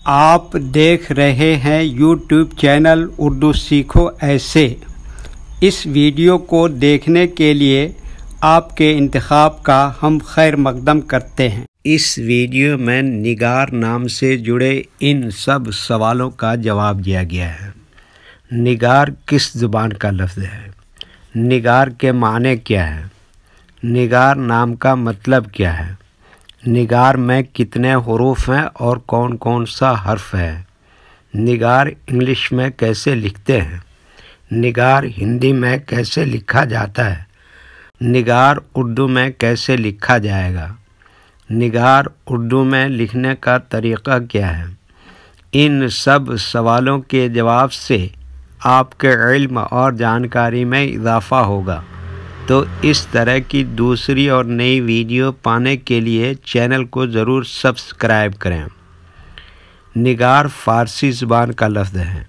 آپ دیکھ رہے ہیں یوٹیوب چینل اردو سیکھو ایسے۔ اس ویڈیو کو دیکھنے کے لیے آپ کے انتخاب کا ہم خیر مقدم کرتے ہیں۔ اس ویڈیو میں نگار نام سے جڑے ان سب سوالوں کا جواب دیا گیا ہے۔ نگار کس زبان کا لفظ ہے؟ نگار کے معنی کیا ہے؟ نگار نام کا مطلب کیا ہے؟ نگار میں کتنے حروف ہیں اور کون کون سا حرف ہے؟ نگار انگلش میں کیسے لکھتے ہیں؟ نگار ہندی میں کیسے لکھا جاتا ہے؟ نگار اردو میں کیسے لکھا جائے گا؟ نگار اردو میں لکھنے کا طریقہ کیا ہے؟ ان سب سوالوں کے جواب سے آپ کے علم اور جانکاری میں اضافہ ہوگا، تو اس طرح کی دوسری اور نئی ویڈیو پانے کے لیے چینل کو ضرور سبسکرائب کریں۔ نگار فارسی زبان کا لفظ ہے۔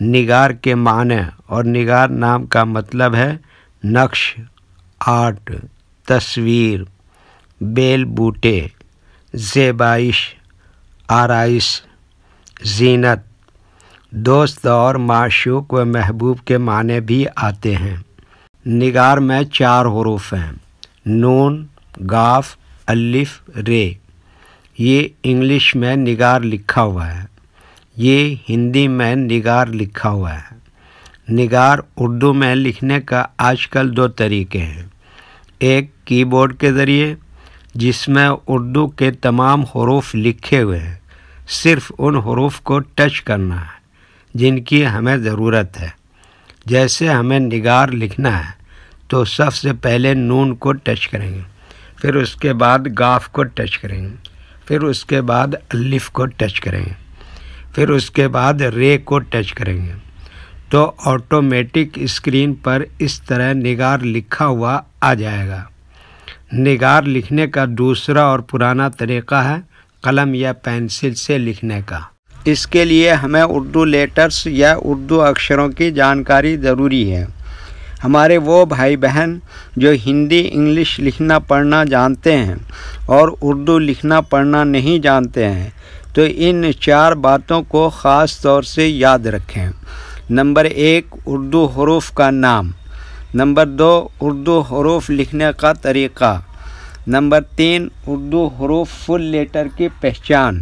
نگار کے معنی اور نگار نام کا مطلب ہے نقش، آرٹ، تصویر، بیل بوٹے، زیبائش، آرائش، زینت، دوست اور معشوق و محبوب کے معنی بھی آتے ہیں۔ نگار میں 4 حروف ہیں: نون، قاف، الف، رے۔ یہ انگلش میں نگار لکھا ہوا ہے، یہ ہندی میں نگار لکھا ہوا ہے۔ نگار اردو میں لکھنے کا آج کل 2 طریقے ہیں، ایک کی بورڈ کے ذریعے جس میں اردو کے تمام حروف لکھے ہوئے ہیں، صرف ان حروف کو ٹچ کرنا ہے جن کی ہمیں ضرورت ہے۔ جیسے ہمیں نگار لکھنا ہے تو سب سے پہلے نون کو ٹچ کریں گے، پھر اس کے بعد قاف کو ٹچ کریں گے، پھر اس کے بعد الف کو ٹچ کریں گے، پھر اس کے بعد رے کو ٹچ کریں گے، تو آٹومیٹک اسکرین پر اس طرح نگار لکھا ہوا آ جائے گا۔ نگار لکھنے کا دوسرا اور پرانا طریقہ ہے قلم یا پینسل سے لکھنے کا۔ اس کے لیے ہمیں اردو لیٹرز یا اردو اکشروں کی جانکاری ضروری ہے۔ ہمارے وہ بھائی بہن جو ہندی انگلش لکھنا پڑھنا جانتے ہیں اور اردو لکھنا پڑھنا نہیں جانتے ہیں، تو ان 4 باتوں کو خاص طور سے یاد رکھیں۔ نمبر 1، اردو حروف کا نام۔ نمبر 2، اردو حروف لکھنے کا طریقہ۔ نمبر 3، اردو حروف فل لیٹر کی پہچان۔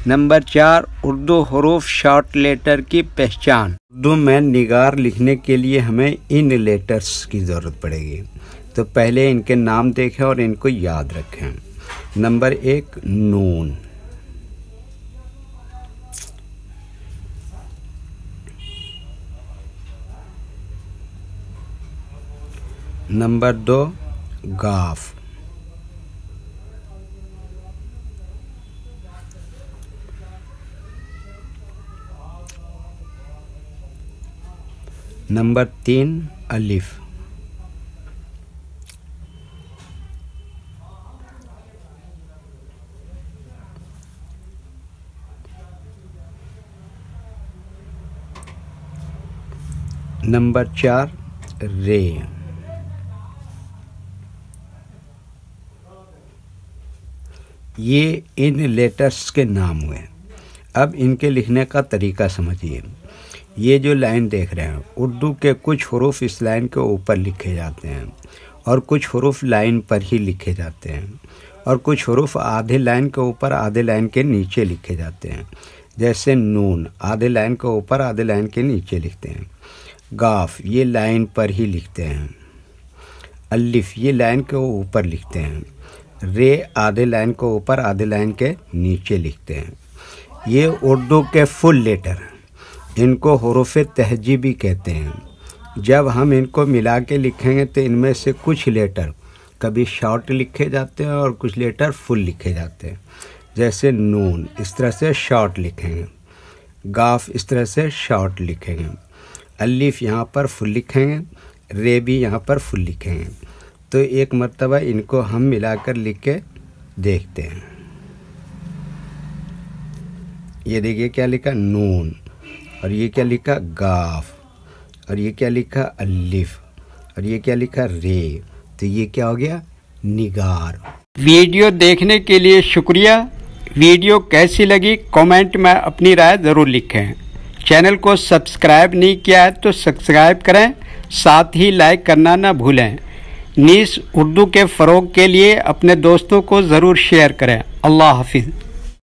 نمبر 4، اردو حروف شارٹ لیٹر کی پہچان۔ اردو میں نگار لکھنے کے لیے ہمیں ان لیٹرز کی ضرورت پڑے گی، تو پہلے ان کے نام دیکھیں اور ان کو یاد رکھیں۔ نمبر 1، نون۔ نمبر 2، قاف۔ نمبر 3، الف۔ نمبر 4، رے۔ یہ ان لیٹرز کے نام ہوئے۔ اب ان کے لکھنے کا طریقہ سمجھیے۔ یہ جو لائن دیکھ رہے ہیں، اردو کے کچھ حروف اس لائن کے اوپر لکھے جاتے ہیں اور کچھ حروف لائن پر ہی لکھے جاتے ہیں، اور کچھ حروف آدھے لائن کے اوپر آدھے لائن کے نیچے لکھے جاتے ہیں۔ جیسے نون آدھے لائن کے اوپر آدھے لائن کے نیچے لکھتے ہیں، قاف یہ لائن پر ہی لکھتے ہیں، الف یہ لائن کے اوپر لکھتے ہیں، رے آدھے لائن کے اوپر آدھے لائن کے نیچے لکھتے ہیں۔ یہ اردو کے فل لیٹر ہیں، ان کو حروف تہجیبی کہتے ہیں۔ جب ہم ان کو ملا کے لکھیں گے تو ان میں سے کچھ لیٹر کبھی شارٹ لکھے جاتے ہیں اور کچھ لیٹر فل لکھے جاتے ہیں۔ جیسے نون اس طرح سے شارٹ لکھیں گے، قاف اس طرح سے شارٹ لکھیں گے، الف یہاں پر فل لکھیں گے، رے بھی یہاں پر فل لکھیں گے۔ تو ایک مرتبہ ان کو ہم ملا کر لکھ کے دیکھتے ہیں۔ یہ دیکھیے کیا لکھا نون، اور یہ کیا لکھا قاف، اور یہ کیا لکھا الف، اور یہ کیا لکھا رے۔ تو یہ کیا ہو گیا؟ نگار۔ ویڈیو دیکھنے کے لیے شکریہ۔ ویڈیو کیسی لگی کامنٹ میں اپنی رائے ضرور لکھیں۔ چینل کو سبسکرائب نہیں کیا ہے تو سبسکرائب کریں، ساتھ ہی لائک کرنا نہ بھولیں۔ نیز اردو کے فروغ کے لیے اپنے دوستوں کو ضرور شیئر کریں۔ اللہ حافظ۔